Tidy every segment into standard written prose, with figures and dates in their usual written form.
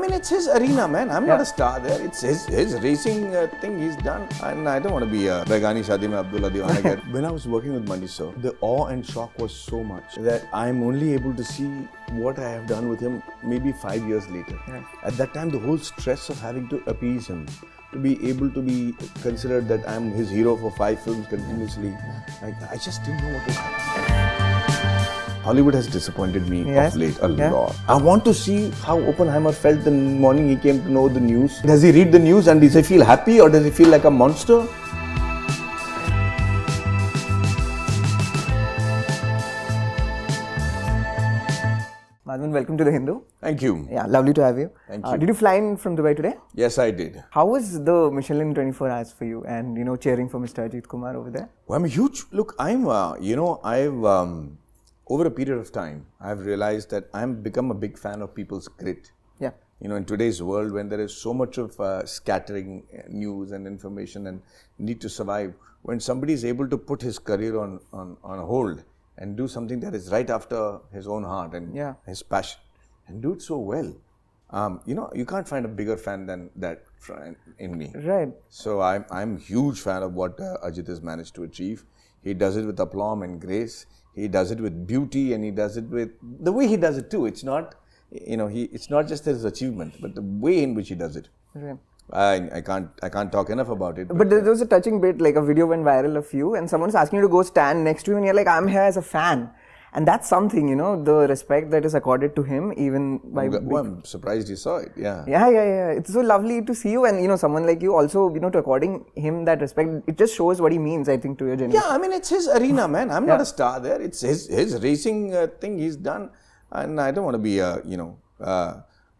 mean, it's his arena, man. I'm not a star there. It's his racing thing he's done. And I don't want to be a Begani Shadi mein Abdullah Diwana again. When I was working with Mani sir, the awe and shock was so much that I'm only able to see what I have done with him maybe 5 years later. Yeah. At that time, the whole stress of having to appease him, to be able to be considered that I'm his hero for 5 films continuously, I just didn't know what to happen. Hollywood has disappointed me of late a lot. I want to see how Oppenheimer felt the morning he came to know the news. Does he read the news and does he feel happy or does he feel like a monster? Madhavan, welcome to The Hindu. Thank you. Yeah, lovely to have you. Thank you. Did you fly in from Dubai today? Yes, I did. How was the Michelin 24 hours for you and, cheering for Mr. Ajith Kumar over there? Well, I'm a huge, look, over a period of time, I've realized that I've become a big fan of people's grit. Yeah. In today's world when there is so much of scattering news and information and need to survive, when somebody is able to put his career on a hold and do something that is right after his own heart and his passion and do it so well, you can't find a bigger fan than that in me. Right. So I'm a huge fan of what Ajith has managed to achieve. He does it with aplomb and grace. He does it with beauty, and he does it with the way he does it too. It's not, it's not just his achievement, but the way in which he does it. Right. I can't talk enough about it. But there was a touching bit, like a video went viral of you, and someone's asking you to go stand next to him, and you're like, I'm here as a fan. And that's something, the respect that is accorded to him, even by... Well, I'm surprised you saw it, yeah. Yeah. It's so lovely to see you and, someone like you also, to according him that respect, it just shows what he means, I think, to your generation. Yeah, I mean, it's his arena, man. I'm not a star there. It's his racing thing he's done. And I don't want to be a,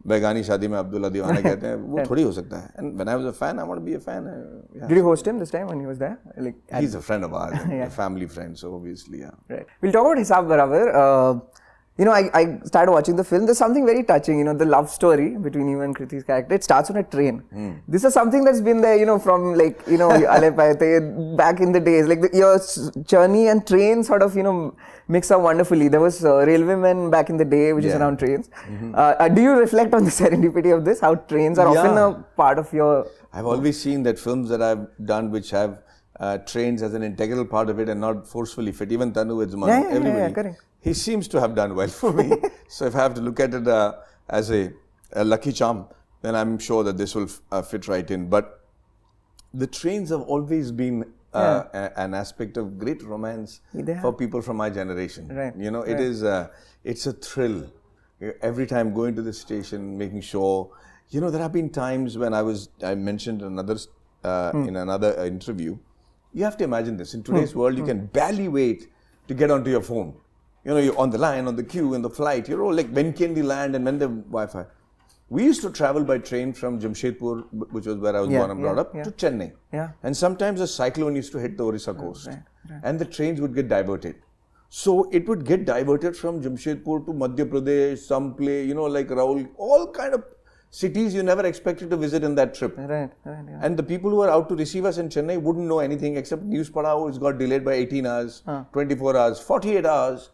Begani Shadi mein Abdullah Diwana kehte hain, wo thodi ho sakta hai. And when I was a fan, I want to be a fan. Yeah. Did you host him this time when he was there? He's a friend of ours, a family friend, so obviously, yeah. Right. We'll talk about Hisaab Barabar. I started watching the film. There's something very touching, the love story between you and Kriti's character. It starts on a train. This is something that's been there, from back in the days. Like your journey and train sort of, mix up wonderfully. There was Railwaymen back in the day, which is around trains. Do you reflect on the serendipity of this? How trains are often a part of your... I've always seen that films that I've done which have trains as an integral part of it and not forcefully fit. Even Tanu, everybody. Yeah, correct. He seems to have done well for me. So if I have to look at it as a lucky charm, then I'm sure that this will fit right in. But the trains have always been an aspect of great romance for people from my generation. Right. It is it's a thrill. Every time going to the station, making sure, there have been times when I mentioned in another interview, you have to imagine this. In today's world, you can barely wait to get onto your phone. You're on the line, on the queue, in the flight. You're all like, when can we land and when the Wi-Fi? We used to travel by train from Jamshedpur, which was where I was born and brought up, to Chennai. Yeah. And sometimes a cyclone used to hit the Orissa coast. Right. And the trains would get diverted. So it would get diverted from Jamshedpur to Madhya Pradesh, some place, like Raul, all kind of cities you never expected to visit in that trip. Right. Yeah. And the people who were out to receive us in Chennai wouldn't know anything except news padao, it's got delayed by 18 hours, 24 hours, 48 hours.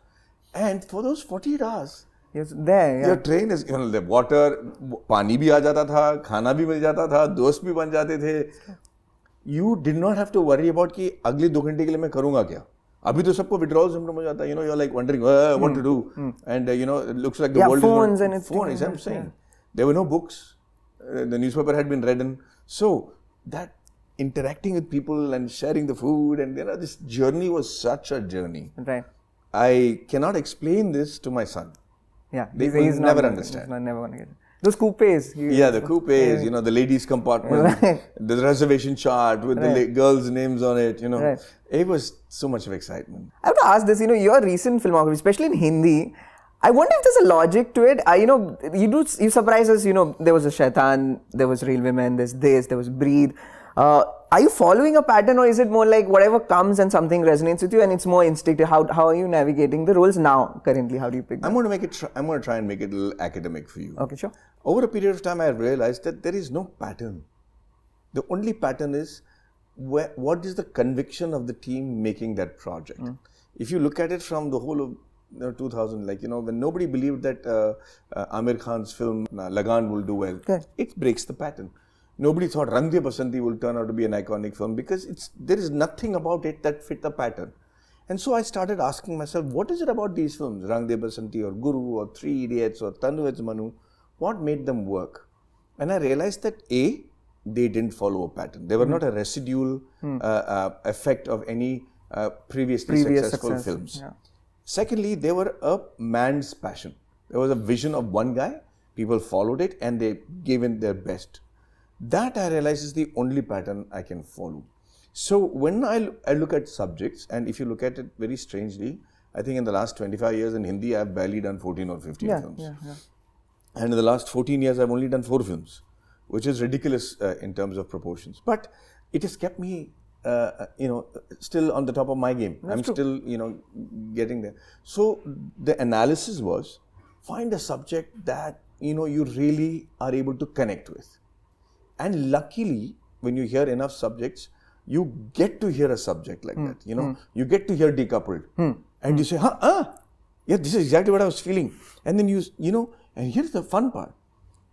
And for those 48 hours, your train is, the water, pani bhi aa jata tha, khana bhi mil jata tha, dost bhi ban jate the. You did not have to worry about ki agli 2 ghante ke liye main karunga kya. Abhi to sabko withdrawal symptom ho jata hai. You're like wondering what to do. And it looks like the world phones is not... Phones, I'm saying. There were no books. The newspaper had been read. So that interacting with people and sharing the food and this journey was such a journey. Right. I cannot explain this to my son. Yeah, they will never understand. He's never going to get it. Those coupes. The coupes, the ladies' compartment, the reservation chart with the girls' names on it, It was so much of excitement. I have to ask this, your recent filmography, especially in Hindi, I wonder if there's a logic to it. You surprise us, there was a Shaitan, there was Railwaymen, there was Breathe. Are you following a pattern or is it more like whatever comes and something resonates with you and it's more instinctive? How are you navigating the roles now, currently? How do you pick them? I'm going to try and make it a little academic for you. Okay, sure. Over a period of time, I realized that there is no pattern. The only pattern is what is the conviction of the team making that project. If you look at it from the whole of 2000, like, when nobody believed that Amir Khan's film Lagan will do well, it breaks the pattern. Nobody thought Rang De Basanti will turn out to be an iconic film because there is nothing about it that fit the pattern. And so I started asking myself, what is it about these films, Rang De Basanti or Guru or Three Idiots or Tanu Eds Manu, what made them work? And I realized that A, they didn't follow a pattern. They were not a residual effect of any previously successful films. Yeah. Secondly, they were a man's passion. There was a vision of one guy, people followed it and they gave in their best. That I realize is the only pattern I can follow. So when I look at subjects, and if you look at it very strangely, I think in the last 25 years in Hindi, I've barely done 14 or 15 films. And in the last 14 years, I've only done 4 films, which is ridiculous in terms of proportions. But it has kept me, still on the top of my game. I'm still, getting there. So the analysis was, find a subject that, you really are able to connect with. And luckily, when you hear enough subjects, you get to hear a subject like that, you get to hear decoupled. And you say, yeah, this is exactly what I was feeling. And then and here's the fun part.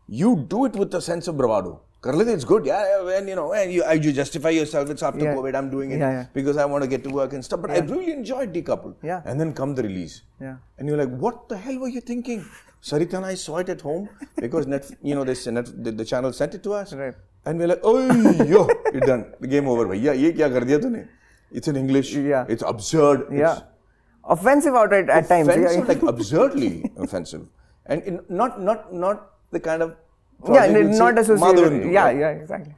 You do it with a sense of bravado. Karlete, it's good, and you justify yourself, it's after COVID, I'm doing it because I want to get to work and stuff. But I really enjoyed decoupled. And then come the release. And you're like, what the hell were you thinking? Sarita and I saw it at home because the channel sent it to us. Right. And we're like, oh, yo, you're done. The game over. Bhaiya, ye kya kar diya tune? It's in English. It's absurd. It's offensive at times. Like absurdly offensive. And not the kind of not associated. Madhavan, exactly.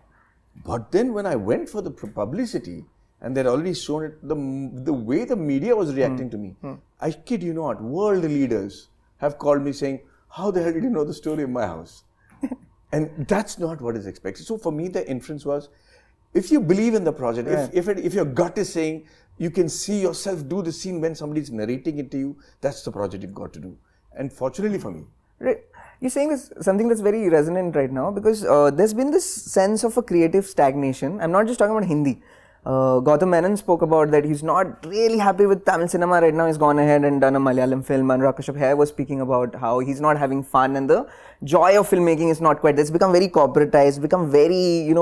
But then when I went for the publicity and they'd already shown it, the way the media was reacting to me, I kid you not, world leaders have called me saying, how the hell did you know the story of my house? And that's not what is expected. So for me, the inference was, if you believe in the project, if your gut is saying you can see yourself do the scene when somebody's narrating it to you, that's the project you've got to do. And fortunately for me. Right. You're saying this something that's very resonant right now because there's been this sense of a creative stagnation. I'm not just talking about Hindi. Gautam Menon spoke about that he's not really happy with Tamil cinema right now. He's gone ahead and done a Malayalam film. Anurag Kashyap was speaking about how he's not having fun and the joy of filmmaking is not quite there. It's become very corporatized, become very,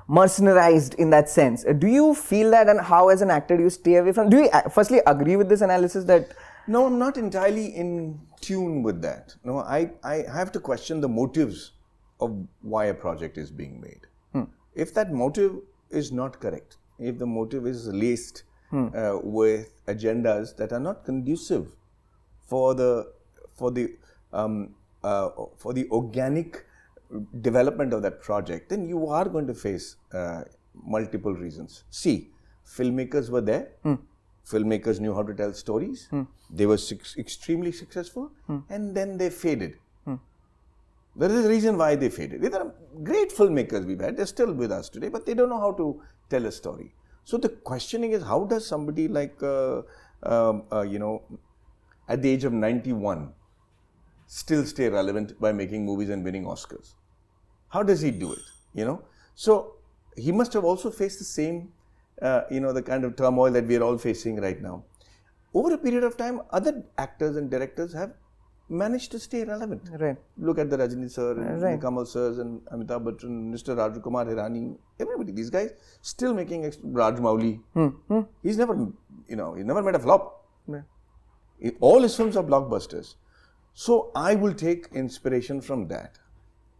mercenarized in that sense. Do you feel that, and how as an actor do you stay away from? Do you firstly agree with this analysis that... No, I'm not entirely in tune with that. No, I have to question the motives of why a project is being made. If that motive is not correct, if the motive is laced with agendas that are not conducive for the organic development of that project, then you are going to face multiple reasons. See, filmmakers were there. Filmmakers knew how to tell stories. They were extremely successful, and then they faded. There is a reason why they faded. There are great filmmakers we've had. They're still with us today, but they don't know how to tell a story. So the questioning is, how does somebody like, at the age of 91, still stay relevant by making movies and winning Oscars? How does he do it? So he must have also faced the same, the kind of turmoil that we are all facing right now. Over a period of time, other actors and directors have managed to stay relevant. Right. Look at the Rajni sir, and the Kamal sirs, and Amitabh Bachchan, Mr. Rajkumar Hirani, everybody. These guys still making Rajmouli. He's never, he never made a flop. All his films are blockbusters. So I will take inspiration from that.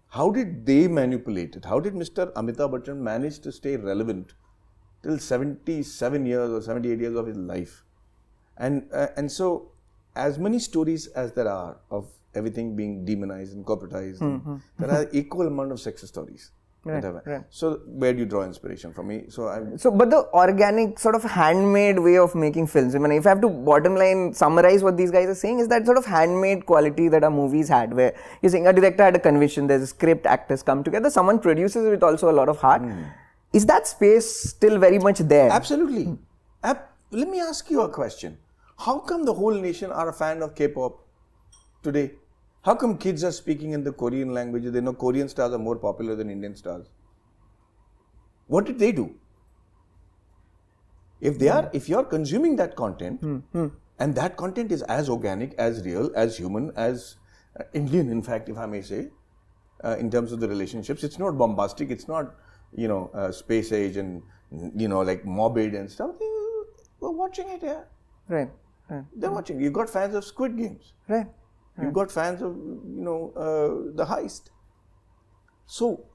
How did they manipulate it? How did Mr. Amitabh Bachchan manage to stay relevant till 77 years or 78 years of his life? And so, as many stories as there are of everything being demonized and corporatized, there are equal amount of success stories. Right. So where do you draw inspiration from me? But the organic sort of handmade way of making films, I mean, if I have to bottom line summarize what these guys are saying, is that sort of handmade quality that our movies had, where you're saying a director had a conviction, there's a script, actors come together, someone produces it with also a lot of heart. Is that space still very much there? Absolutely. Let me ask you a question. How come the whole nation are a fan of K-pop today? How come kids are speaking in the Korean language? They know Korean stars are more popular than Indian stars. What did they do? If you're consuming that content, And that content is as organic, as real, as human, as Indian, in fact, if I may say, in terms of the relationships. It's not bombastic. It's not, space age and, like morbid and stuff. We're watching it, yeah. Right. They're watching. You've got fans of Squid Games. Right. You've got fans of, The Heist. So,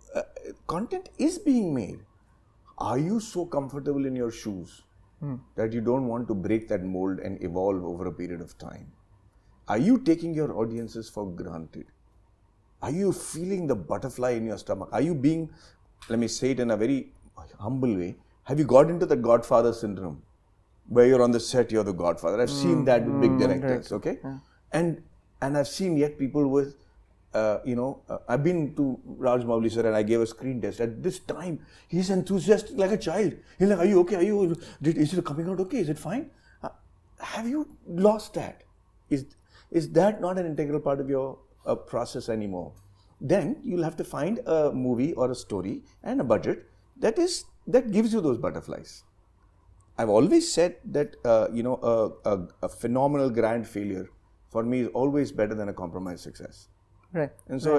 content is being made. Are you so comfortable in your shoes that you don't want to break that mold and evolve over a period of time? Are you taking your audiences for granted? Are you feeling the butterfly in your stomach? Are you being, let me say it in a very humble way, have you got into the Godfather syndrome? Where you're on the set, you're the Godfather. I've seen that with big directors, okay? Yeah. And I've seen yet people with, I've been to Raj Mouli sir and I gave a screen test. At this time, he's enthusiastic like a child. He's like, are you okay? Is it coming out okay? Is it fine? Have you lost that? Is that not an integral part of your process anymore? Then you'll have to find a movie or a story and a budget that gives you those butterflies. I've always said that, a phenomenal grand failure for me is always better than a compromised success. Right. And so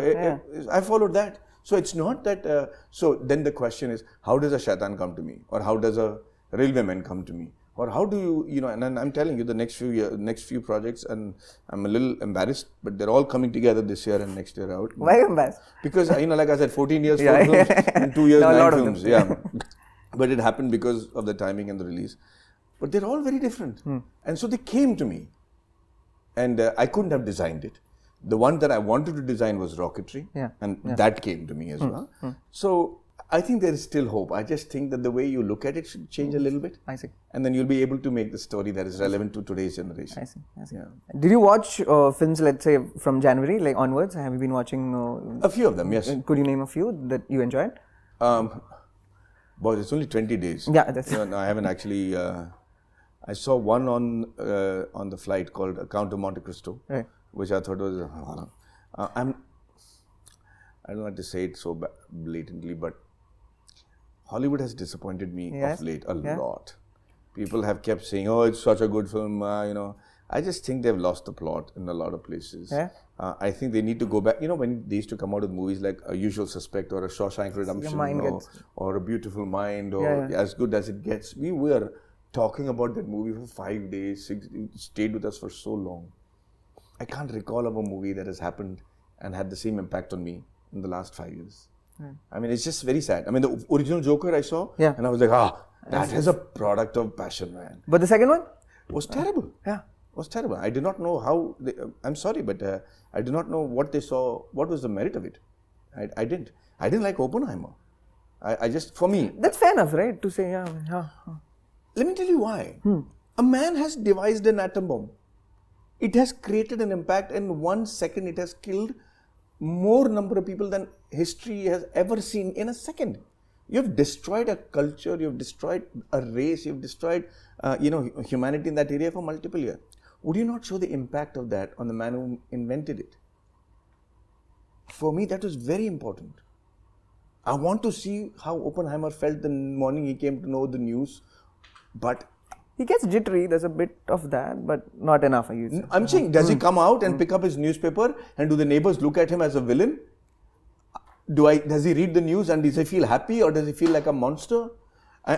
I followed that. So it's not that, so then the question is, how does a shaitan come to me? Or how does a railwayman come to me? Or how do you, and I'm telling you the next few projects, and I'm a little embarrassed, but they're all coming together this year and next year out. Why embarrassed? Because, like I said, 14 years, 4 films, and 2 years, 9 films. Yeah. But it happened because of the timing and the release. But they're all very different. And so they came to me. And I couldn't have designed it. The one that I wanted to design was rocketry. And that came to me as well. So I think there is still hope. I just think that the way you look at it should change a little bit. I see. And then you'll be able to make the story that is relevant to today's generation. I see. Yeah. Did you watch films, let's say, from January, like onwards? Have you been watching? A few of them, yes. Could you name a few that you enjoyed? But it's only 20 days. Yeah, that's no, I haven't actually. I saw one on the flight called Count of Monte Cristo, right, which I thought was. I don't like to say it so blatantly, but Hollywood has disappointed me of late a lot. People have kept saying, "Oh, it's such a good film," I just think they've lost the plot in a lot of places. Yeah. I think they need to go back. When they used to come out with movies like A Usual Suspect or A Shawshank Redemption or A Beautiful Mind or As Good As It Gets, we were talking about that movie for 5 days, 6 days, it stayed with us for so long. I can't recall of a movie that has happened and had the same impact on me in the last 5 years. I mean, it's just very sad. I mean, the original Joker I saw, and I was like, that is a product of passion, man. But the second one? Was terrible. Yeah. Was terrible. I did not know how, I'm sorry, but I did not know what they saw, what was the merit of it. I didn't like Oppenheimer. I just, for me. That's fair enough, right? To say, Let me tell you why. A man has devised an atom bomb. It has created an impact. In 1 second, it has killed more number of people than history has ever seen in a second. You have destroyed a culture, you have destroyed a race, you have destroyed, humanity in that area for multiple years. Would you not show the impact of that on the man who invented it? For me, that was very important. I want to see how Oppenheimer felt the morning he came to know the news, but he gets jittery, there's a bit of that, but not enough. I'm saying, does he come out and pick up his newspaper and do the neighbors look at him as a villain? Does he read the news and does he feel happy or does he feel like a monster?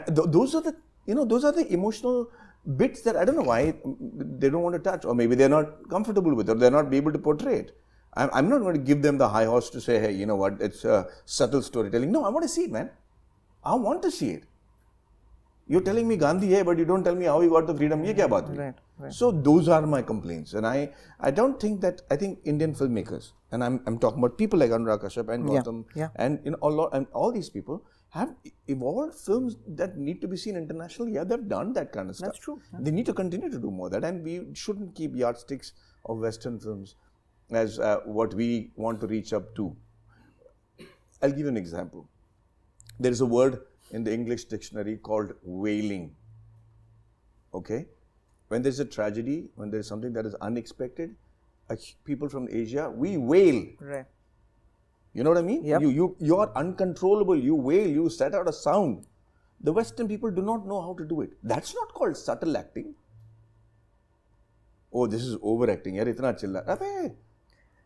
Those are the emotional bits that I don't know why they don't want to touch, or maybe they're not comfortable with it, or they're not able to portray it. I'm not going to give them the high horse to say, hey, you know what, it's subtle storytelling. No, I want to see it, man. I want to see it. You're telling me Gandhi hai, but you don't tell me how he got the freedom. Ye kya baat hui? Right. So those are my complaints, and I don't think that. I think Indian filmmakers, and I'm talking about people like Anurag Kashyap and Gautam, and all these people have evolved films that need to be seen internationally. Yeah, they've done that kind of stuff. That's true. Yeah. They need to continue to do more of that, and we shouldn't keep yardsticks of Western films as what we want to reach up to. I'll give you an example. There is a word in the English dictionary called wailing. Okay? When there's a tragedy, when there's something that is unexpected, people from Asia, we wail. Right. You know what I mean? Yep. You are uncontrollable. You wail. You set out a sound. The Western people do not know how to do it. That's not called subtle acting. oh, this is overacting. Yaar, itna chilla. Abey,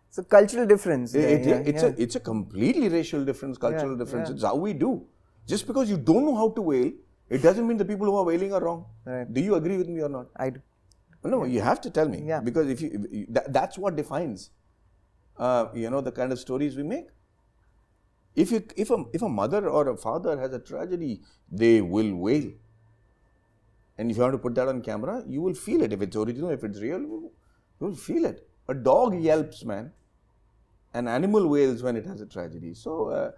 it's a cultural difference. it's a completely racial difference, cultural difference. It's how we do. Just because you don't know how to wail, it doesn't mean the people who are wailing are wrong. Right. Do you agree with me or not? I do. No, you have to tell me. Because if that's what defines, the kind of stories we make. If a mother or a father has a tragedy, they will wail. And if you have to put that on camera, you will feel it. If it's original, if it's real, you will feel it. A dog yelps, man. An animal wails when it has a tragedy. So,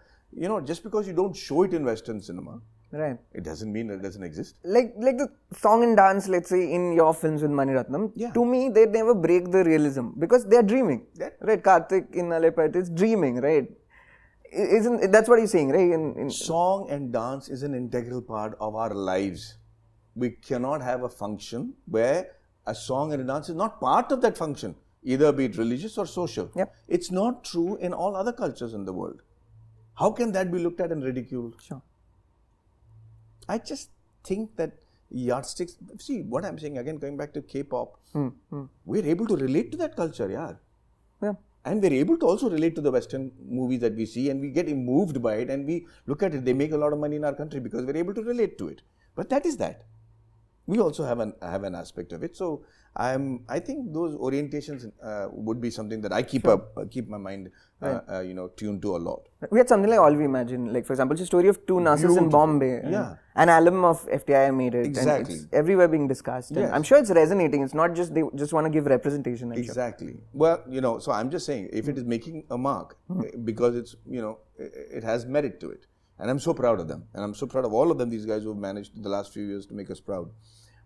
just because you don't show it in Western cinema, right, it doesn't mean it doesn't exist. Like the song and dance, let's say, in your films with Mani Ratnam, to me, they never break the realism because they're dreaming. Right, Karthik in Alepet is dreaming, right? Isn't that's what you're saying, right? Song and dance is an integral part of our lives. We cannot have a function where a song and a dance is not part of that function, either be it religious or social. It's not true in all other cultures in the world. How can that be looked at and ridiculed? Sure. I just think that yardsticks, see what I'm saying again, going back to K-pop, we're able to relate to that culture, yeah. And we're able to also relate to the Western movies that we see, and we get moved by it, and we look at it. They make a lot of money in our country because we're able to relate to it. But that is that. We also have an aspect of it. So I think those orientations would be something that I keep my mind tuned to a lot. We had something like All We Imagine, like for example, it's a story of two nurses in Bombay. An alum of FTI made it. Exactly. And it's everywhere being discussed. And I'm sure it's resonating. It's not just they just want to give representation. Exactly. Well, so I'm just saying, if it is making a mark, because it's, it has merit to it. And I'm so proud of them. And I'm so proud of all of them, these guys who have managed in the last few years to make us proud.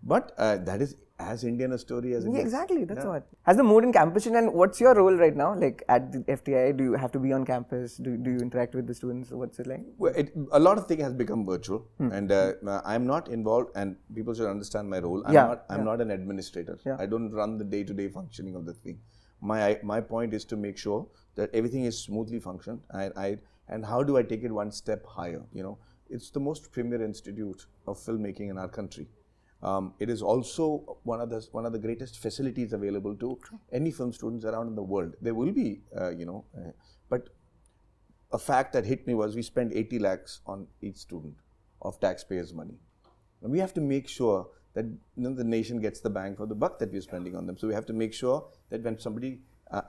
But that is as Indian a story as it gets. Exactly, that's what. Has the mood in campus changed, and what's your role right now? Like at the FTI, do you have to be on campus? Do you interact with the students? What's it like? Well, a lot of things has become virtual, and I'm not involved, and people should understand my role. I'm not an administrator. I don't run the day-to-day functioning of the thing. My point is to make sure that everything is smoothly functioned. And how do I take it one step higher? It's the most premier institute of filmmaking in our country. It is also one of the greatest facilities available to any film students around in the world. There will be, but a fact that hit me was we spend 80 lakhs on each student of taxpayers' money. And we have to make sure that the nation gets the bang for the buck that we're spending on them. So we have to make sure that when somebody,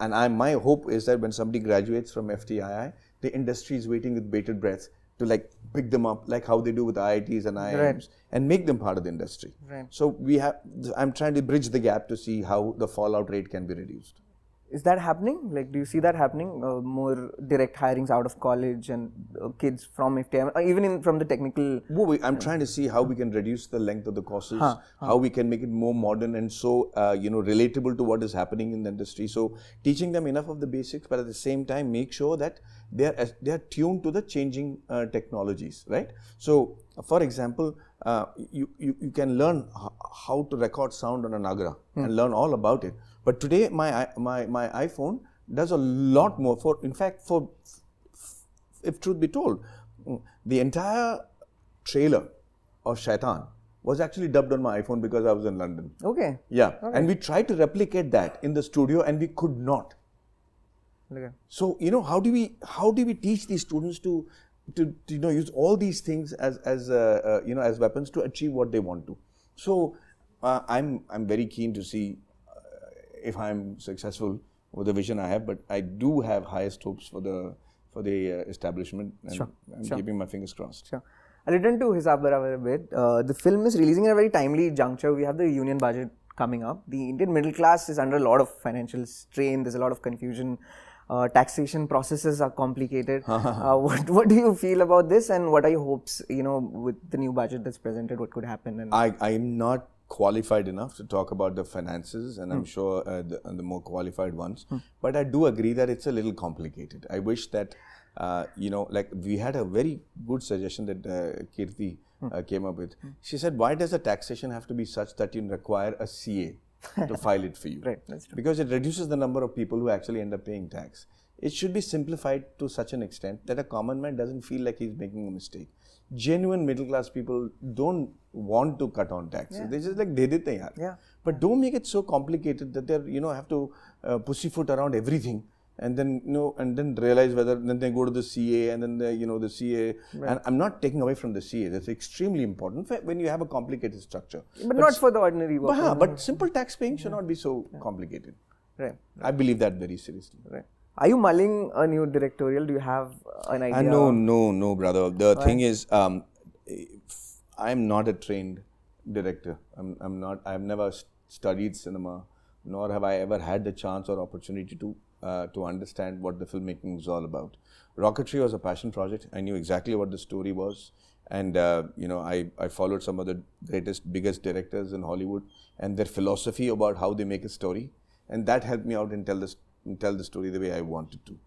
my hope is that when somebody graduates from FTII, the industry is waiting with bated breath to pick them up, like how they do with IITs and IIMs, and make them part of the industry. Right. So I'm trying to bridge the gap to see how the fallout rate can be reduced. Is that happening? Like, do you see that happening? More direct hirings out of college and kids from FTI, or even from the technical... I'm trying to see how we can reduce the length of the courses, how we can make it more modern and so, relatable to what is happening in the industry. So, teaching them enough of the basics, but at the same time, make sure that they are tuned to the changing technologies, right? So, for example, you can learn how to record sound on a Nagra and learn all about it. But today, my iPhone does a lot more. If truth be told, the entire trailer of Shaitan was actually dubbed on my iPhone because I was in London. Okay. Yeah, okay. And we tried to replicate that in the studio, and we could not. Okay. So how do we teach these students to use all these things as weapons to achieve what they want to? So I'm very keen to see if I'm successful with the vision I have, but I do have highest hopes for the establishment, and I'm keeping my fingers crossed. Sure. I'll return to Hisaab Barabar a bit. The film is releasing at a very timely juncture. We have the union budget coming up. The Indian middle class is under a lot of financial strain. There's a lot of confusion. Taxation processes are complicated. What do you feel about this, and what are your hopes? With the new budget that's presented, what could happen? I'm not qualified enough to talk about the finances, and I'm sure the more qualified ones. But I do agree that it's a little complicated. I wish that we had a very good suggestion that Kirti came up with. She said, why does the taxation have to be such that you require a CA to file it for you? Right, that's true. Because it reduces the number of people who actually end up paying tax. it should be simplified to such an extent that a common man doesn't feel like he's making a mistake. Genuine middle class people don't want to cut on taxes. They're just like, de dete yaar. Yeah. But don't make it so complicated that they're, have to pussyfoot around everything. And then, and then realize whether, then they go to the CA and then the CA. Right. And I'm not taking away from the CA. That's extremely important when you have a complicated structure. But not for the ordinary worker. But simple tax paying should not be so complicated. Right. I believe that very seriously. Right. Are you mulling a new directorial? Do you have an idea? No, brother. The thing is, I'm not a trained director. I'm not. I've never studied cinema, nor have I ever had the chance or opportunity to understand what the filmmaking is all about. Rocketry was a passion project. I knew exactly what the story was, and I followed some of the greatest, biggest directors in Hollywood and their philosophy about how they make a story, and that helped me out and tell the story the way I wanted to.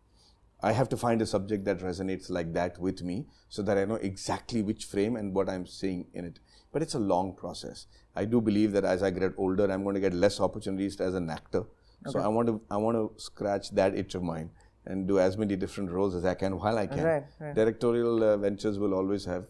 I have to find a subject that resonates like that with me so that I know exactly which frame and what I'm saying in it. But it's a long process. I do believe that as I get older, I'm going to get less opportunities as an actor. Okay. So I want to scratch that itch of mine and do as many different roles as I can while I can. Right. Directorial ventures will always have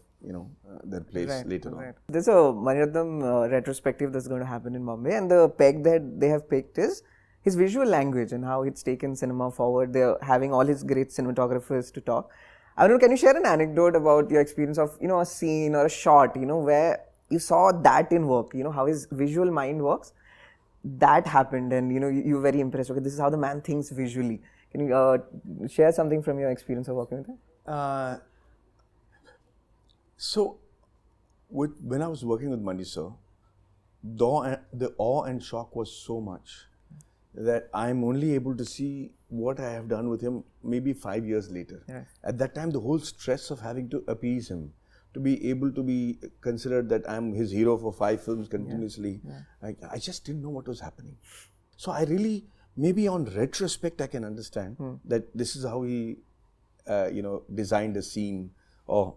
their place later on. There's a Madhavan retrospective that's going to happen in Bombay, and the peg that they have picked is his visual language and how it's taken cinema forward. They're having all his great cinematographers to talk. I don't know, can you share an anecdote about your experience of, a scene or a shot, where you saw that in work, how his visual mind works? That happened and, you were very impressed. Okay, this is how the man thinks visually. Can you share something from your experience of working with him? So, when I was working with Mani sir, the awe and shock was so much that I'm only able to see what I have done with him maybe 5 years later. Yeah. At that time, the whole stress of having to appease him, to be able to be considered that I'm his hero for 5 films continuously, I just didn't know what was happening. So I really, maybe on retrospect, I can understand that this is how he, designed a scene, or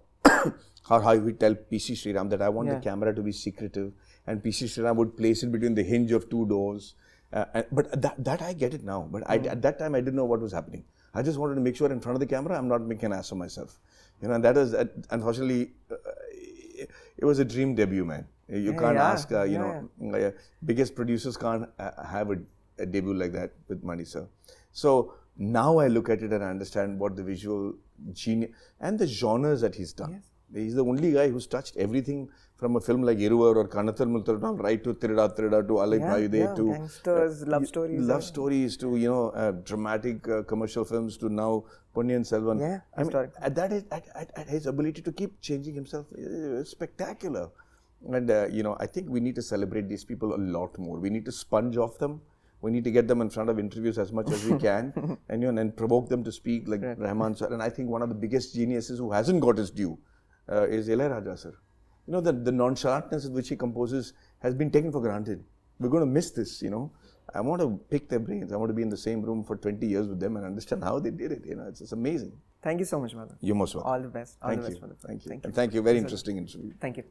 how he would tell PC Sriram that I want the camera to be secretive, and PC Sriram would place it between the hinge of 2 doors. But that I get it now. But at that time, I didn't know what was happening. I just wanted to make sure in front of the camera, I'm not making an ass of myself. And that is, unfortunately, it was a dream debut, man. You can't ask, biggest producers can't have a debut like that with Mani sir. So now I look at it and I understand what the visual genius and the genres that he's done. Yes. He's the only guy who's touched everything from a film like Iruvar or Kanathar Multaram, right to Tirida to Alai Bhai to gangsters, love stories. Love stories to, dramatic commercial films to now Ponniyin Selvan. Yeah, I mean, at his ability to keep changing himself is spectacular. And, I think we need to celebrate these people a lot more. We need to sponge off them. We need to get them in front of interviews as much as we can and provoke them to speak like Rahman sir. And I think one of the biggest geniuses who hasn't got his due is Ilayaraja sir. The nonchalantness with which he composes has been taken for granted. We're going to miss this, I want to pick their brains. I want to be in the same room for 20 years with them and understand how they did it. It's amazing. Thank you so much, Madhavan. You're most welcome. All the best. All the best for the film. Thank you. And thank you. Very interesting interview. Thank you.